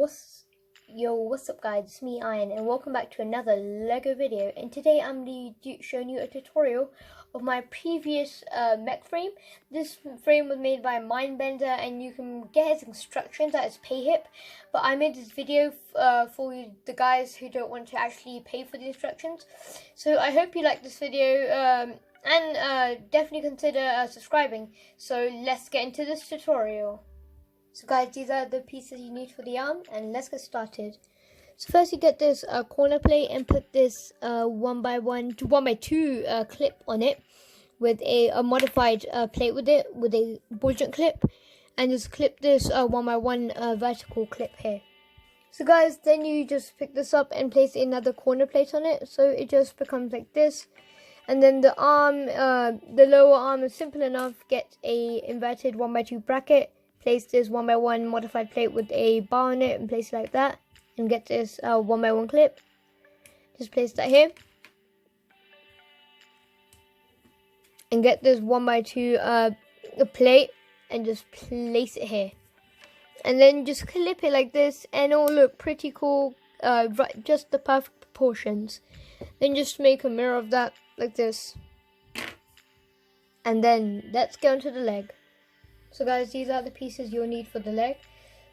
What's up guys, it's me Iron and welcome back to another Lego video, and today I'm showing you a tutorial of my previous mech frame. This frame was made by a Mindbender and you can get his instructions at his payhip, but I made this video for the guys who don't want to actually pay for the instructions. So I hope you like this video and definitely consider subscribing. So let's get into this tutorial. So guys, these are the pieces you need for the arm, and let's get started. So first you get this corner plate and put this 1x1 to 1x2 clip on it with a modified plate with it, with a ball joint clip, and just clip this 1x1 vertical clip here. So guys, then you just pick this up and place another corner plate on it, so it just becomes like this. And then the arm, the lower arm is simple enough. Get a inverted 1x2 bracket. Place this 1x1 modified plate with a bar on it and place it like that. And get this 1x1 clip. Just place that here. And get this 1x2 plate and just place it here. And then just clip it like this and it'll look pretty cool. Just the perfect proportions. Then just make a mirror of that like this. And then let's go into the leg. So guys, these are the pieces you'll need for the leg.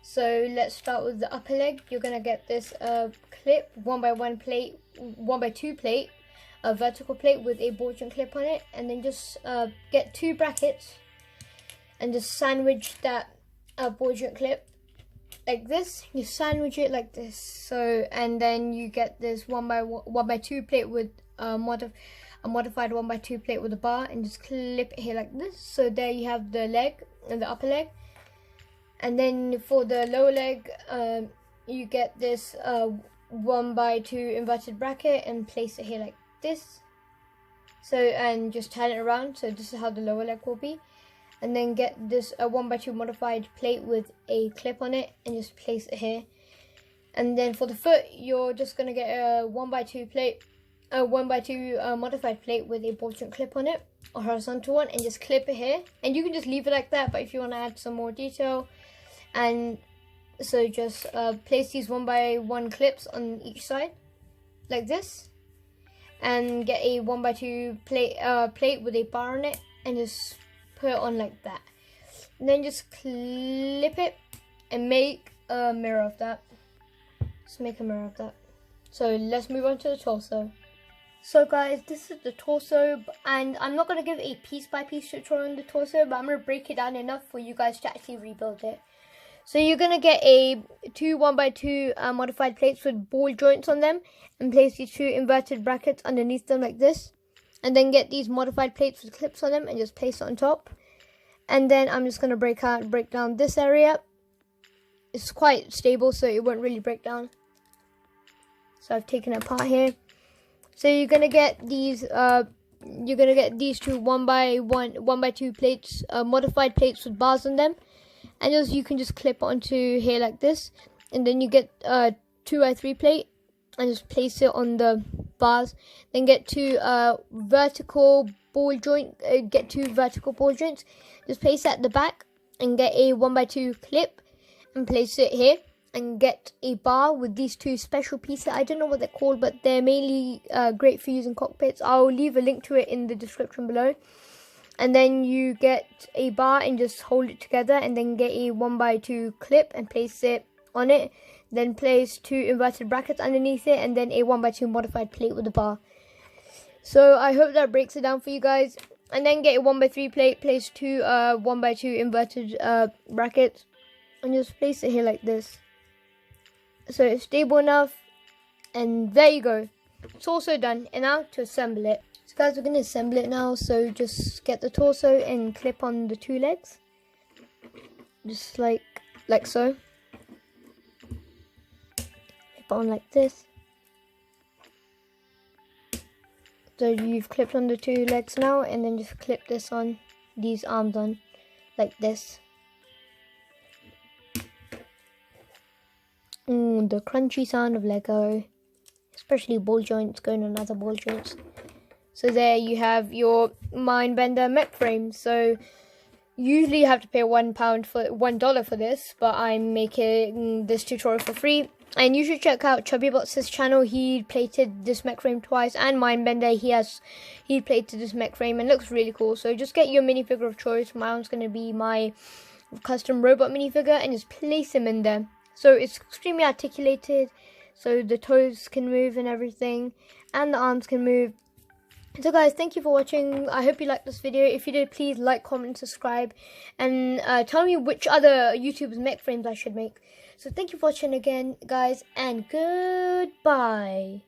So let's start with the upper leg. You're gonna get this clip, 1x1 plate, 1x2 plate, a vertical plate with a ball joint clip on it, and then just get 2 brackets and just sandwich that ball joint clip like this. You sandwich it like this. So, and then you get this 1x2 plate with a modified 1x2 plate with a bar, and just clip it here like this. So there you have the leg and the upper leg. And then for the lower leg, you get this 1x2 inverted bracket and place it here like this. So, and just turn it around. So this is how the lower leg will be. And then get this 1x2 modified plate with a clip on it and just place it here. And then for the foot, you're just gonna get a 1x2 plate, a 1x2 modified plate with a ball joint clip on it, a horizontal one, and just clip it here. And you can just leave it like that, but if you want to add some more detail, and so just place these 1x1 clips on each side like this, and get a 1x2 plate with a bar on it and just put it on like that. And then just clip it and make a mirror of that. Just make a mirror of that. So let's move on to the torso. So guys, this is the torso, and I'm not going to give a piece by piece tutorial on the torso, but I'm going to break it down enough for you guys to actually rebuild it. So you're going to get a 2 1x2 modified plates with ball joints on them, and place these 2 inverted brackets underneath them like this. And then get these modified plates with clips on them and just place it on top. And then I'm just going to break down this area. It's quite stable, so it won't really break down. So I've taken it apart here. So you're gonna get these 2 1x2 plates, modified plates with bars on them, and you can just clip onto here like this. And then you get 2x3 plate and just place it on the bars. Then get 2 vertical ball joints. Just place it at the back and get a 1x2 clip and place it here. And get a bar with these 2 special pieces. I don't know what they're called, but they're mainly great for using cockpits. I'll leave a link to it in the description below. And then you get a bar and just hold it together, and then get a 1x2 clip and place it on it. Then place 2 inverted brackets underneath it, and then a 1x2 modified plate with a bar. So I hope that breaks it down for you guys. And then get a 1x3 plate, place 2 1x2 inverted brackets, and just place it here like this. So it's stable enough, and there you go. It's also done. And now to assemble it. So guys, we're going to assemble it now. So just get the torso and clip on the 2 legs, just like so. Clip on like this. So you've clipped on the 2 legs now, and then just clip this on, these arms on like this. The crunchy sound of Lego, especially ball joints going on other ball joints. So there you have your Mindbender mech frame. So Usually you have to pay $1 for this, but I'm making this tutorial for free. And you should check out chubbybots' channel. He plated this mech frame twice, and Mindbender, he plated this mech frame and looks really cool. So just get your minifigure of choice. Mine's gonna be my custom robot minifigure, and just place him in there. So it's extremely articulated, so the toes can move and everything, and the arms can move. So guys, thank you for watching. I hope you liked this video. If you did, please like, comment, subscribe, and tell me which other YouTubers mech frames I should make. So thank you for watching again, guys, and goodbye.